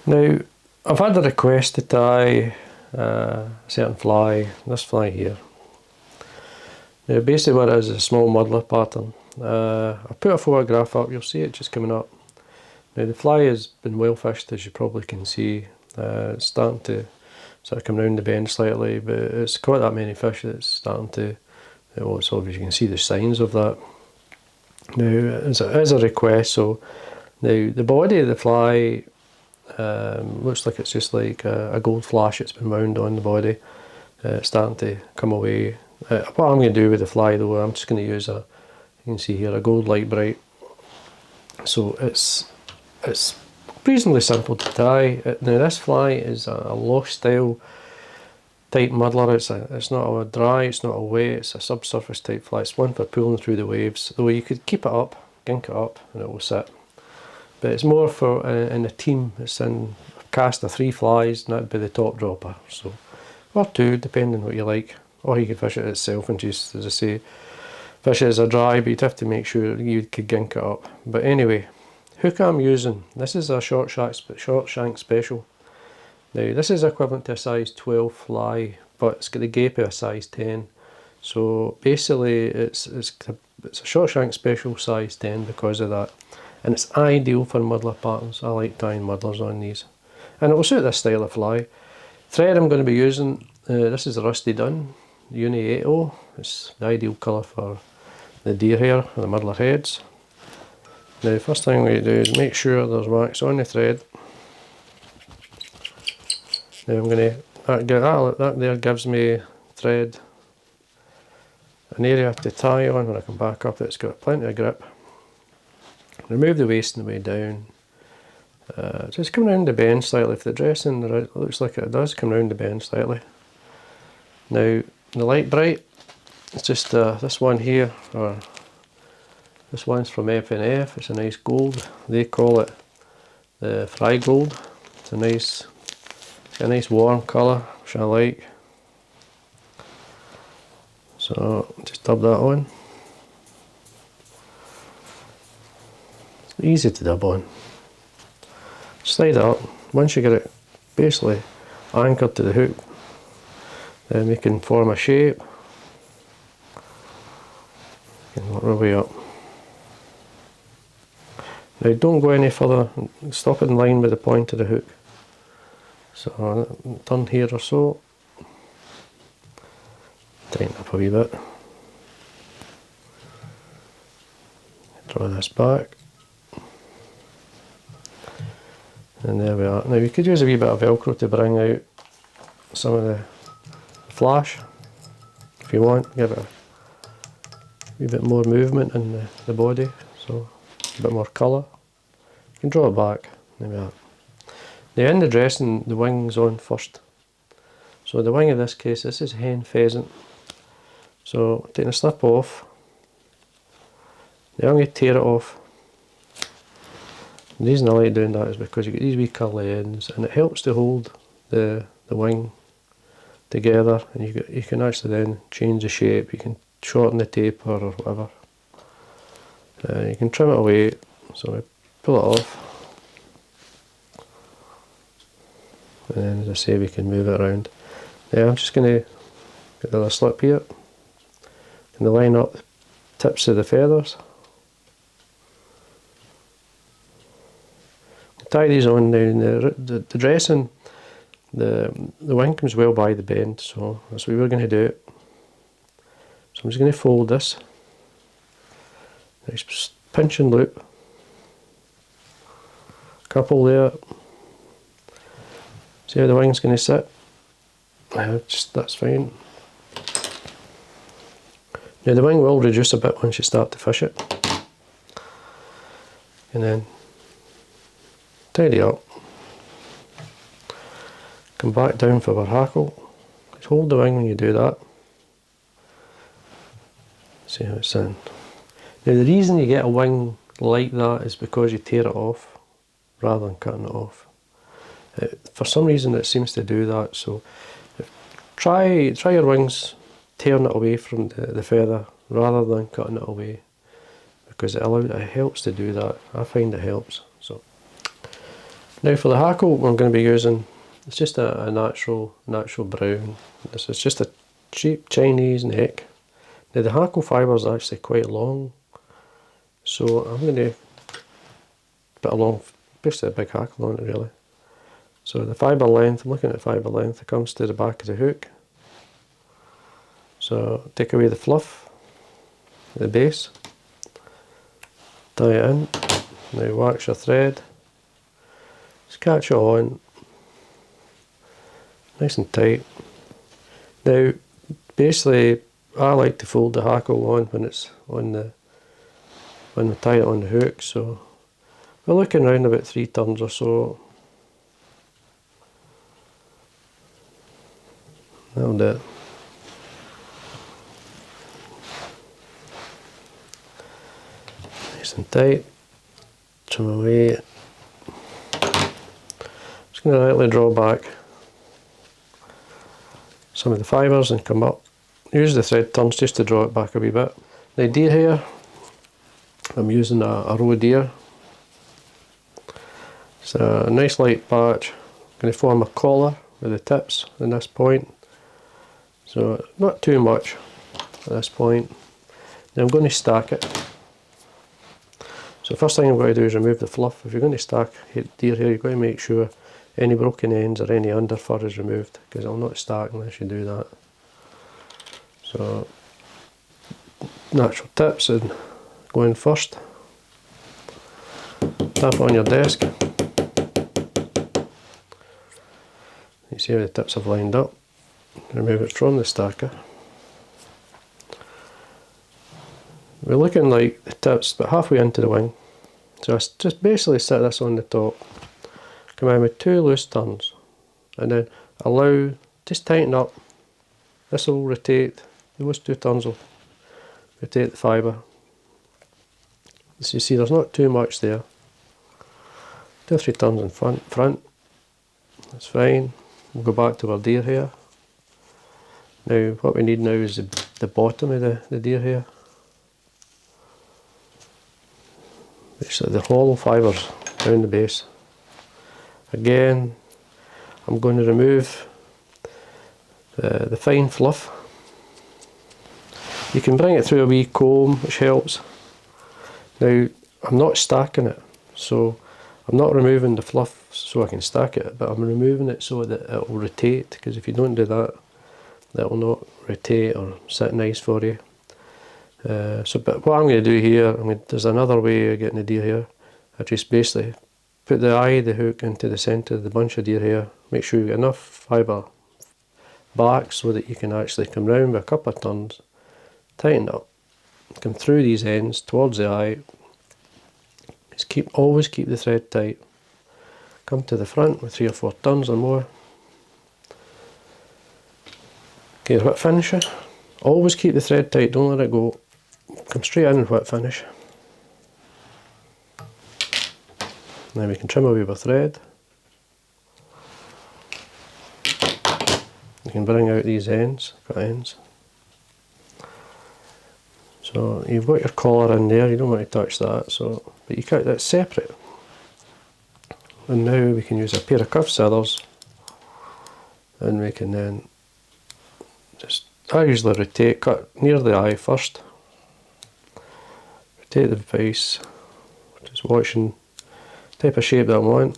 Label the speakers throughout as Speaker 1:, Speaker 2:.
Speaker 1: Now, I've had a request to tie a certain fly, this fly here. Now basically what it is a small muddler pattern. I put a photograph up, you'll see it just coming up. Now the fly has been well fished, as you probably can see. It's starting to sort of come round the bend slightly, but it's caught that many fish that it's starting to, well, it's obvious, you can see the signs of that. Now it is a request, so now the body of the fly looks like it's just like a gold flash that's been wound on the body. It's starting to come away. What I'm going to do with the fly though, I'm just going to use you can see here, a gold Lite-Brite. So it's reasonably simple to tie. Now this fly is a Loch style type muddler. It's not a dry, it's not a wet, it's a subsurface type fly. It's one for pulling through the waves. Though you could keep it up, gink it up, and it will sit. But it's more for in a team. It's in a cast of 3 flies, and that'd be the top dropper. So, or 2, depending what you like. Or you could fish it itself and just, as I say, fish it as a dry, but you'd have to make sure you could gink it up. But anyway, hook I'm using, this is a short shank special. Now this is equivalent to a size 12 fly, but it's got the gape of a size 10. So basically it's a short shank special size 10 because of that. And it's ideal for muddler patterns. I like tying muddlers on these. And it will suit this style of fly. Thread I'm going to be using, this is a Rusty Dun Uni 80. It's the ideal colour for the deer hair and the muddler heads. Now the first thing we do is make sure there's wax on the thread. Now I'm going to, that there gives me thread, an area to tie on when I come back up that's got plenty of grip. Remove the waist on the way down. Just come round the bend slightly. If the dressing looks like it does, come round the bend slightly. Now the Lite-Brite, it's just this one here, or this one's from F&F. It's a nice gold. They call it the fry gold. It's a nice warm colour, which I like. So just dub that on. It's easy to dub on. Slide it up. Once you get it basically anchored to the hook, then we can form a shape. We can work our way up. Now don't go any further, stop it in line with the point of the hook. So turn here or so, tighten up a wee bit, draw this back, and there we are. Now you could use a wee bit of Velcro to bring out some of the flash if you want, give it a wee bit more movement in the body, so a bit more colour. You can draw it back, there we are. Now in the dressing, the wing's on first. So the wing in this case, this is hen pheasant. So taking a slip off, now I'm going to tear it off. The reason I like doing that is because you get these wee curly ends and it helps to hold the wing together, and you can actually then change the shape. You can shorten the taper or whatever. You can trim it away, so I pull it off. And then, as I say, we can move it around. Now I'm just going to get the other slip here and line up the tips of the feathers. Tie these on down. The dressing, the wing comes well by the bend, so that's what we're going to do. So I'm just going to fold this. Nice pinch and loop. Couple there. See how the wing's going to sit? That's fine. Now the wing will reduce a bit once you start to fish it. And then tidy up. Come back down for our hackle. Just hold the wing when you do that. See how it's in. Now the reason you get a wing like that is because you tear it off rather than cutting it off. For some reason it seems to do that, so try your wings tearing it away from the feather rather than cutting it away, because it helps to do that. I find it helps. So Now for the hackle I'm going to be using, it's just a natural brown. This is just a cheap Chinese neck. Now the hackle fibre is actually quite long, so I'm going to put a long, basically a big hackle on it really. So the fibre length, I'm looking at fibre length, it comes to the back of the hook. So take away the fluff at the base, tie it in, now wax your thread, just catch it on, nice and tight. Now basically I like to fold the hackle on when it's on the, when we tie it on the hook, so we're looking around about 3 turns or so. That'll do it. Nice and tight, trim away. Just going to lightly draw back some of the fibres and come up. Use the thread turns just to draw it back a wee bit. Now deer hair, I'm using a roe deer. It's a nice light patch. I'm going to form a collar with the tips in this point. So not too much at this point. Then I'm going to stack it. So first thing I'm going to do is remove the fluff. If you're going to stack deer hair, you've got to make sure any broken ends or any under fur is removed, because it'll not stack unless you do that. So natural tips and go in first. Tap it on your desk. You see how the tips have lined up. Remove it from the stacker. We're looking like the tips but halfway into the wing. So I just basically set this on the top. Come in with 2 loose turns and then allow, just tighten up. This will rotate, those 2 turns will rotate the fibre. As you see, there's not too much there. 2 or 3 turns in front. That's fine. We'll go back to our deer hair. Now what we need now is the bottom of the deer hair. Basically the hollow fibres down the base. Again, I'm going to remove the fine fluff. You can bring it through a wee comb, which helps. Now I'm not stacking it, so I'm not removing the fluff so I can stack it, but I'm removing it so that it will rotate, because if you don't do that, that will not rotate or sit nice for you. But what I'm going to do here, there's another way of getting the deer hair. I just basically put the eye of the hook into the centre of the bunch of deer hair. Make sure you get enough fibre back so that you can actually come round with a couple of turns, tighten up, come through these ends towards the eye. Just always keep the thread tight. Come to the front with 3 or 4 turns or more. Okay, whip finisher. Always keep the thread tight, don't let it go. Come straight in and whip finish. Now we can trim away with thread. You can bring out these ends, cut ends. So you've got your collar in there, you don't want to touch that, but you cut that separate. And now we can use a pair of curved scissors and we can then I usually rotate, cut near the eye first. Rotate the face, just watching the type of shape that I want.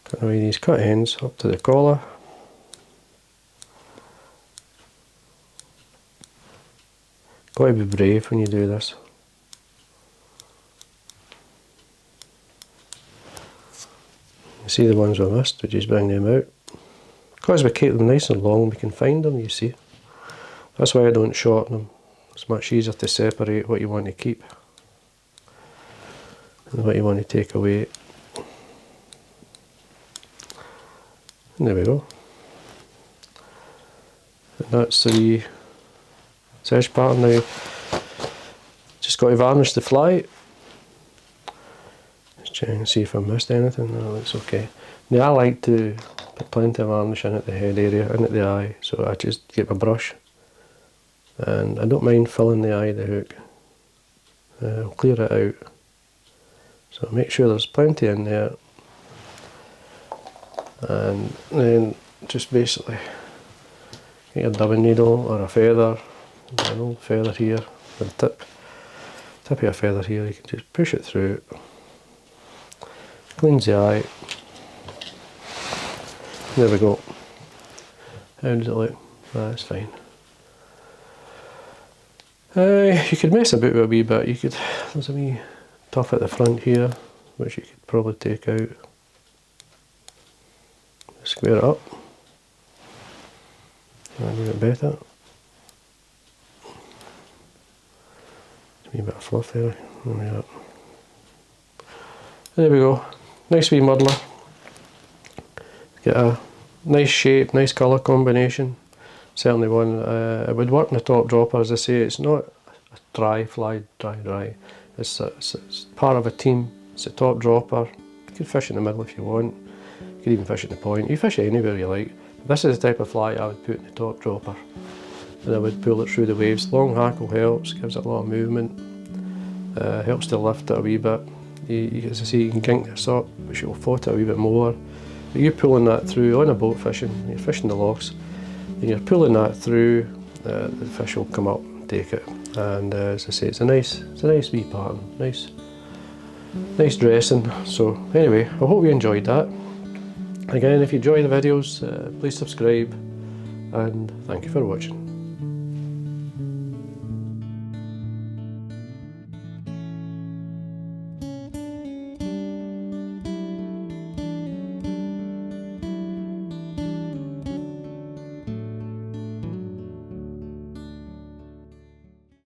Speaker 1: Cut away these cut ends up to the collar. Got to be brave when you do this. You see the ones we missed, we just bring them out. Because we keep them nice and long, we can find them, you see. That's why I don't shorten them. It's much easier to separate what you want to keep and what you want to take away. And there we go. And that's the edge pattern now. Just got to varnish the fly. Just check and see if I missed anything. No, it looks okay. Now I like to put plenty of varnish in at the head area, in at the eye, so I just get my brush, and I don't mind filling the eye of the hook. I'll clear it out, so make sure there's plenty in there, and then just basically get your dubbing needle or a feather, an old feather here, the tip of a feather here, you can just push it through, cleans the eye. There we go. How does it look? That's fine. You could mess about with a wee bit. You could, there's a wee tuff at the front here, which you could probably take out. Square it up. A wee bit better. A wee bit of fluff there. There we go. Nice wee muddler. Get a nice shape, nice colour combination. Certainly one. It would work in the top dropper, as I say. It's not a dry fly, dry. It's part of a team. It's a top dropper. You can fish in the middle if you want. You can even fish at the point. You fish it anywhere you like. This is the type of fly I would put in the top dropper. And I would pull it through the waves. Long hackle helps, gives it a lot of movement. Helps to lift it a wee bit. As I say, you can kink this up, which will float it a wee bit more. But you're pulling that through on a boat fishing. You're fishing the lochs, and you're pulling that through. The fish will come up and take it. And as I say, it's a nice wee pattern. Nice dressing. So anyway, I hope you enjoyed that. Again, if you enjoy the videos, please subscribe, and thank you for watching.